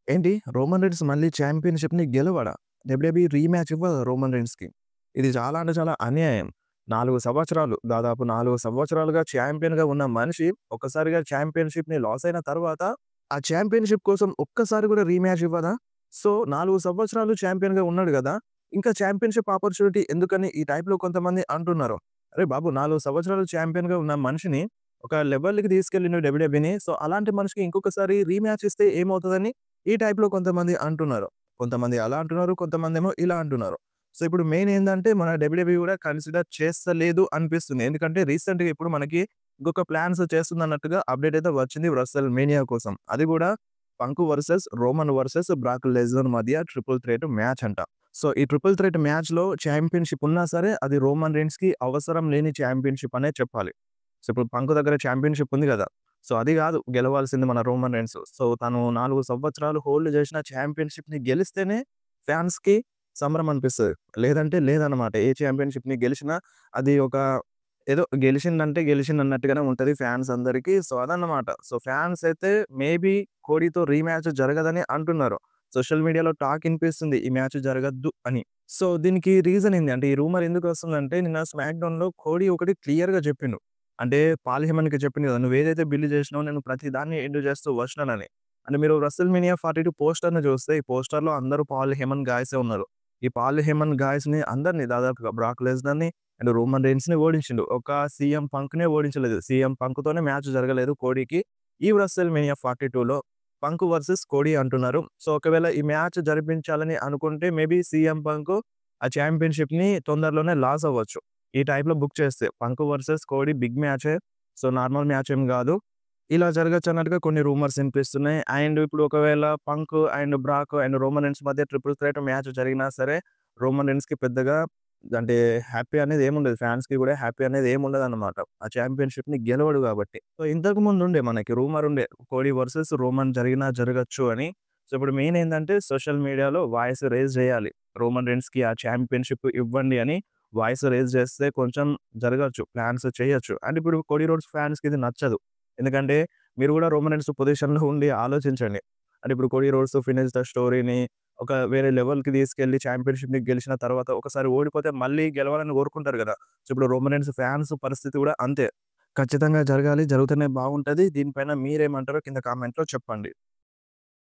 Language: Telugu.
ఏంటి 'రోమన్ రీన్స్' మళ్ళీ ఛాంపియన్‌షిప్‌ని గెలవడా? డబ్ల్యూడబ్ల్యూఈ రీమ్యాచ్ ఇవ్వదా 'రోమన్ రీన్స్‌కి'? ఇది చాలా అంటే చాలా అన్యాయం. 4 సంవత్సరాలు దాదాపు 4 సంవత్సరాలుగా ఛాంపియన్‌గా ఉన్న మనిషి ఒక్కసారిగా ఛాంపియన్‌షిప్‌ని లాస్ అయిన తర్వాత, ఆ ఛాంపియన్‌షిప్ కోసం ఒక్కసారి కూడా రీమ్యాచ్ ఇవ్వదా? సో, 4 సంవత్సరాలు ఛాంపియన్‌గా ఉన్నాడు గదా! ఇంకా ఛాంపియన్‌షిప్ ఆపర్చునిటీ ఎందుకని ఈ టైప్‌లో కొంతమంది అంటున్నారు. అరే బాబు! 4 సంవత్సరాలు ఛాంపియన్‌గా ఉన్న మనిషిని ఒక లెవెల్‌కి తీసుకెళ్ళిండు డబ్ల్యూడబ్ల్యూఈని. సో, అలాంటి మనిషికి ఇంకొకసారి రీమ్యాచ్ ఇస్తే ఏమవుతదని ఈ టైప్‌లో కొంతమంది అంటున్నారు. కొంతమంది అలా అంటున్నారు. కొంతమందేమో ఇలా అంటున్నారు. సో, ఇప్పుడు మెయిన్ ఏందంటే మన డబ్ల్యూడబ్ల్యూఈ గూడా కన్సిడర్ చేస్తలేదు అనిపిస్తుంది. ఎందుకంటే రీసెంట్‌గా ఇప్పుడు మనకి ఇంకొక ప్లాన్స్ చేస్తుందన్నట్టుగా అప్‌డేట్ అయితే వచ్చింది రెసల్ మేనియా కోసం. అది గూడా punk versus Roman versus Brock Lesnar మధ్య ట్రిపుల్ థ్రెట్ మ్యాచ్ అంట. సో, ఈ ట్రిపుల్ థ్రెట్ మ్యాచ్‌లో ఛాంపియన్‌షిప్ ఉన్నా సరే అది రోమన్ రీన్స్‌కి అవసరం లేని ఛాంపియన్‌షిప్ అనే చెప్పాలి. సో, ఇప్పుడు పంక్ దగ్గర ఛాంపియన్‌షిప్ ఉంది గదా! సో, అది గాదు గెలవాల్సింది మన రోమన్ రీన్స్. సో, తను 4 సంవత్సరాలు హోల్డ్ చేసిన ఛాంపియన్‌షిప్‌ని గెలిస్తేనే ఫ్యాన్స్‌కి సంబరం అనిపిస్తది. లేదంటే లేదన్నమాట. ఏ ఛాంపియన్‌షిప్‌ని గెలిచినా అది ఒక ఏదో గెలిసిందంటే గెలిసిందన్నట్టుగానే ఉంటది ఫ్యాన్స్ అందరికి. సో, అదన్నమాట. సో, ఫ్యాన్స్ అయితే మేబీ కోడీతో రీమ్యాచ్ జరగదని అంటున్నారు. సోషల్ మీడియాలో టాక్ ఇనిపిస్తుంది. ఈ మ్యాచ్ జరగద్దు అని. సో, దీనికి రీజన్ ఏంది? అంటే ఈ రూమర్ ఎందుకొస్తుందంటే నిన్న స్మాక్ డౌన్‌లో కోడీ ఒకటి క్లియర్‌గా చెప్పిండు. అంటే పాల్ హేమన్‌కి చెప్పిండు కదా! "నువ్వేదైతే బిల్డ్ చేసినావో నేను ప్రతి దాన్ని ఎండ్ చేస్తూ వచ్చినానని." అంటే మీరు 'రెసల్‌మేనియా 42' పోస్టర్‌ని చూస్తే ఈ పోస్టర్‌లో అందరూ పాల్ హేమన్ గాయసే ఉన్నారు. ఈ పాల్ హేమన్ గాయస్‌ని అందరిని దాదాపుగా బ్రాక్ లెస్నర్‌ని అండ్ రోమన్ రీన్స్‌ని ఓడించిండు. ఒక సీఎం పంక్‌నే ఓడించలేదు. సీఎం పంక్‌తోనే మ్యాచ్ జరగలేదు కోడీకి. ఈ 'రెసల్‌మేనియా 42లో' పంక్ వర్సెస్ కోడీ అంటున్నారు. సో, ఒకవేళ ఈ మ్యాచ్ జరిపించాలని అనుకుంటే మేబీ సీఎం పంక్ ఆ ఛాంపియన్‌షిప్‌ని తొందరలోనే లాస్ అవ్వచ్చు. ఈ టైప్‌లో బుక్ చేస్తే. పంక్ వర్సెస్ కోడీ బిగ్ మ్యాచే. సో, నార్మల్ మ్యాచ్ ఏం గాదు. ఇలా జరగొచ్చన్నట్టుగా కొన్ని రూమర్స్ ఇనిపిస్తున్నాయి. అండ్ ఇప్పుడు ఒకవేళ Punk and Brock and Roman Reigns మధ్య ట్రిపుల్ థ్రెట్ మ్యాచ్ జరిగినా సరే, రోమన్ రీన్స్‌కి పెద్దగా అంటే హ్యాపీ అనేది ఏముండదు. ఫ్యాన్స్‌కి గూడా హ్యాపీ అనేది ఏముండదన్నమాట. ఆ ఛాంపియన్‌షిప్‌ని గెలవడు గాబట్టి. సో, ఇంతకు ముందుండే మనకి రూమర్ ఉండే. కోడీ వర్సెస్ రోమన్ జరిగినా జరగొచ్చు అని. సో, ఇప్పుడు మెయిన్ ఏందంటే సోషల్ మీడియాలో వాయిస్ రైజ్ జేయాలి. రోమన్ రీన్స్‌కి ఆ ఛాంపియన్‌షిప్ ఇవ్వండి అని వాయిస్ రైజ్ చేస్తే కొంచెం జరగొచ్చు. ప్లాన్స్ చేయొచ్చు. అండ్ ఇప్పుడు కోడీ రోడ్స్ ఫ్యాన్స్‌కి ఇది నచ్చదు. ఎందుకంటే మీరు గూడా రోమన్ రీన్స్ పొజిషన్‌లో ఉండి ఆలోచించండి. అంటే ఇప్పుడు కోడీ రోడ్స్ ఫినిష్ ద స్టోరీని ఒక వేరే లెవెల్‌కి తీసుకెళ్ళి ఛాంపియన్‌షిప్‌ని గెలిచిన తర్వాత ఒకసారి ఓడిపోతే మళ్ళీ గెలవాలని కోరుకుంటారు గదా! సో, ఇప్పుడు రోమన్ రీన్స్ ఫ్యాన్స్ పరిస్థితి గూడా అంతే. ఖచ్చితంగా జరగాలి. జరుగుతేనే బాగుంటది. దీనిపైన మీరేమంటారో కింద కామెంట్‌లో చెప్పండి.